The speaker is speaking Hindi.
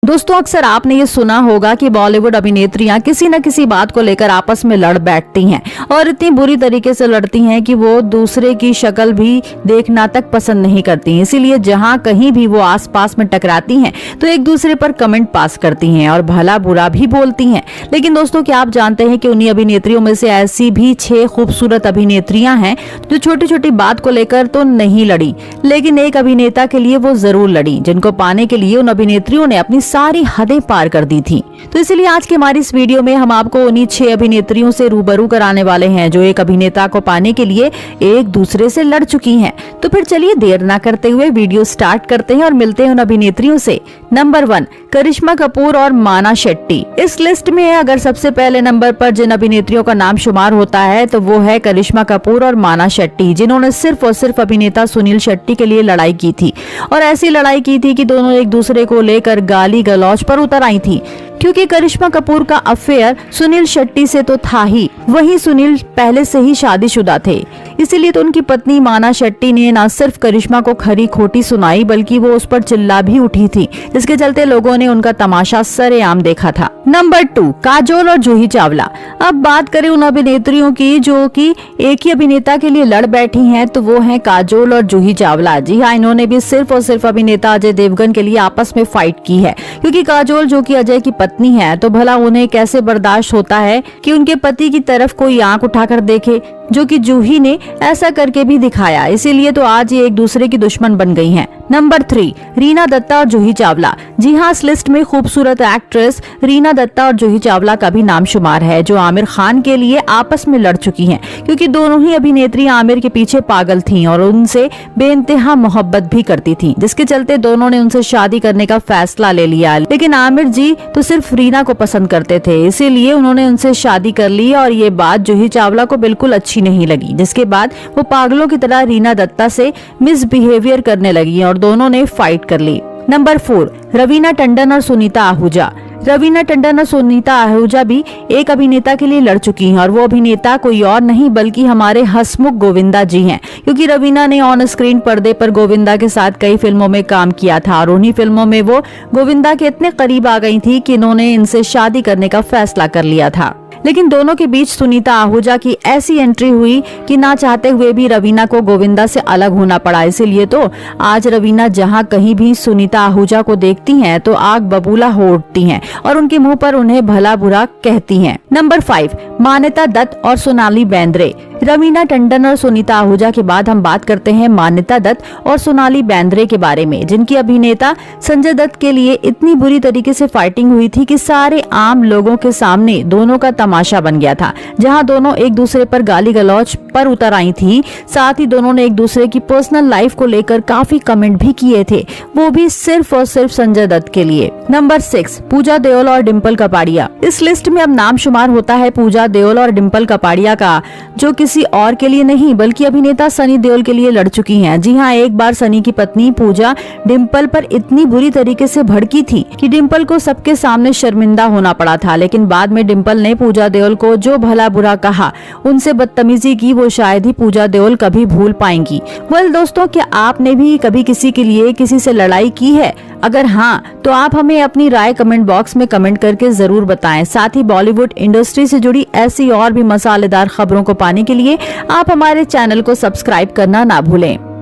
दोस्तों अक्सर आपने ये सुना होगा कि बॉलीवुड अभिनेत्रियां किसी न किसी बात को लेकर आपस में लड़ बैठती हैं और इतनी बुरी तरीके से लड़ती हैं कि वो दूसरे की शक्ल भी देखना तक पसंद नहीं करती। इसीलिए जहां कहीं भी वो आसपास में टकराती हैं तो एक दूसरे पर कमेंट पास करती हैं और भला बुरा भी बोलती हैं। लेकिन दोस्तों क्या आप जानते हैं कि उन्हीं अभिनेत्रियों में से ऐसी भी 6 खूबसूरत अभिनेत्रियां हैं जो छोटी छोटी बात को लेकर तो नहीं लड़ी, लेकिन एक अभिनेता के लिए वो जरूर लड़ी, जिनको पाने के लिए उन अभिनेत्रियों ने अपनी सारी हदें पार कर दी थी। तो इसलिए आज की हमारी इस वीडियो में हम आपको उन्हीं 6 अभिनेत्रियों से रूबरू कराने वाले हैं जो एक अभिनेता को पाने के लिए एक दूसरे से लड़ चुकी हैं। तो फिर चलिए देर ना करते हुए वीडियो स्टार्ट करते हैं और मिलते हैं उन अभिनेत्रियों से। नंबर 1, करिश्मा कपूर और माना शेट्टी। इस लिस्ट में अगर सबसे पहले नंबर पर जिन अभिनेत्रियों का नाम शुमार होता है तो वो है करिश्मा कपूर और माना शेट्टी, जिन्होंने सिर्फ और सिर्फ अभिनेता सुनील शेट्टी के लिए लड़ाई की थी। और ऐसी लड़ाई की थी कि दोनों एक दूसरे को लेकर गाली गलौज पर उतर आई थी, क्योंकि करिश्मा कपूर का अफेयर सुनील शेट्टी से तो था ही, वहीं सुनील पहले से ही शादीशुदा थे। इसीलिए तो उनकी पत्नी माना शेट्टी ने न सिर्फ करिश्मा को खरी खोटी सुनाई बल्कि वो उस पर चिल्ला भी उठी थी, जिसके चलते लोगों ने उनका तमाशा सरेआम देखा था। नंबर 2, काजोल और जूही चावला। अब बात करें उन अभिनेत्रियों की जो कि एक ही अभिनेता के लिए लड़ बैठी हैं, तो वो हैं काजोल और जूही चावला। जी हाँ, इन्होंने भी सिर्फ और सिर्फ अभिनेता अजय देवगन के लिए आपस में फाइट की है, क्योंकि काजोल जो कि अजय की पत्नी है तो भला उन्हें कैसे बर्दाश्त होता है कि उनके पति की तरफ कोई आंख उठाकर देखे, जो कि जूही ने ऐसा करके भी दिखाया। इसीलिए तो आज ये एक दूसरे की दुश्मन बन गई हैं। नंबर 3, रीना दत्ता और जूही चावला। जी हाँ, इस लिस्ट में खूबसूरत एक्ट्रेस रीना दत्ता और जूही चावला का भी नाम शुमार है, जो आमिर खान के लिए आपस में लड़ चुकी हैं, क्योंकि दोनों ही अभिनेत्री आमिर के पीछे पागल थीं और उनसे बेइंतहा मोहब्बत भी करती थीं, जिसके चलते दोनों ने उनसे शादी करने का फैसला ले लिया। लेकिन आमिर जी तो सिर्फ रीना को पसंद करते थे, इसीलिए उन्होंने उनसे शादी कर ली और ये बात जूही चावला को बिल्कुल अच्छी नहीं लगी, जिसके बाद वो पागलों की तरह रीना दत्ता से मिसबिहेवियर करने लगी और दोनों ने फाइट कर ली। नंबर 4, रवीना टंडन और सुनीता आहूजा। रवीना टंडन और सुनीता आहूजा भी एक अभिनेता के लिए लड़ चुकी हैं और वो अभिनेता कोई और नहीं बल्कि हमारे हसमुख गोविंदा जी हैं, क्योंकि रवीना ने ऑन स्क्रीन पर्दे पर गोविंदा के साथ कई फिल्मों में काम किया था और उन्हीं फिल्मों में वो गोविंदा के इतने करीब आ गई थी कि इन्होंने इनसे शादी करने का फैसला कर लिया था। लेकिन दोनों के बीच सुनीता आहूजा की ऐसी एंट्री हुई कि ना चाहते हुए भी रवीना को गोविंदा से अलग होना पड़ा। इसीलिए तो आज रवीना जहां कहीं भी सुनीता आहूजा को देखती हैं तो आग बबूला हो उठती हैं और उनके मुंह पर उन्हें भला बुरा कहती हैं। नंबर 5, मान्यता दत्त और सोनाली बेंद्रे। रवीना टंडन और सुनीता आहूजा के बाद हम बात करते हैं मान्यता दत्त और सोनाली बेंद्रे के बारे में, जिनकी अभिनेता संजय दत्त के लिए इतनी बुरी तरीके से फाइटिंग हुई थी कि सारे आम लोगों के सामने दोनों का तमाशा बन गया था, जहां दोनों एक दूसरे पर गाली गलौज पर उतर आई थी। साथ ही दोनों ने एक दूसरे की पर्सनल लाइफ को लेकर काफी कमेंट भी किए थे, वो भी सिर्फ और सिर्फ संजय दत्त के लिए। नंबर 6, पूजा देओल और डिम्पल कपाड़िया। इस लिस्ट में अब नाम शुमार होता है पूजा देओल और डिम्पल कपाड़िया का, जो किसी और के लिए नहीं बल्कि अभिनेता सनी देओल के लिए लड़ चुकी हैं। जी हाँ, एक बार सनी की पत्नी पूजा डिम्पल पर इतनी बुरी तरीके से भड़की थी कि डिम्पल को सबके सामने शर्मिंदा होना पड़ा था, लेकिन बाद में डिम्पल ने पूजा देओल को जो भला बुरा कहा, उनसे बदतमीजी की, वो शायद ही पूजा देओल कभी भूल पाएंगी। वेल दोस्तों, क्या आपने भी कभी किसी के लिए किसी से लड़ाई की है? अगर हाँ, तो आप हमें अपनी राय कमेंट बॉक्स में कमेंट करके जरूर बताएं। साथ ही बॉलीवुड इंडस्ट्री से जुड़ी ऐसी और भी मसालेदार खबरों को पाने के लिए आप हमारे चैनल को सब्सक्राइब करना ना भूलें।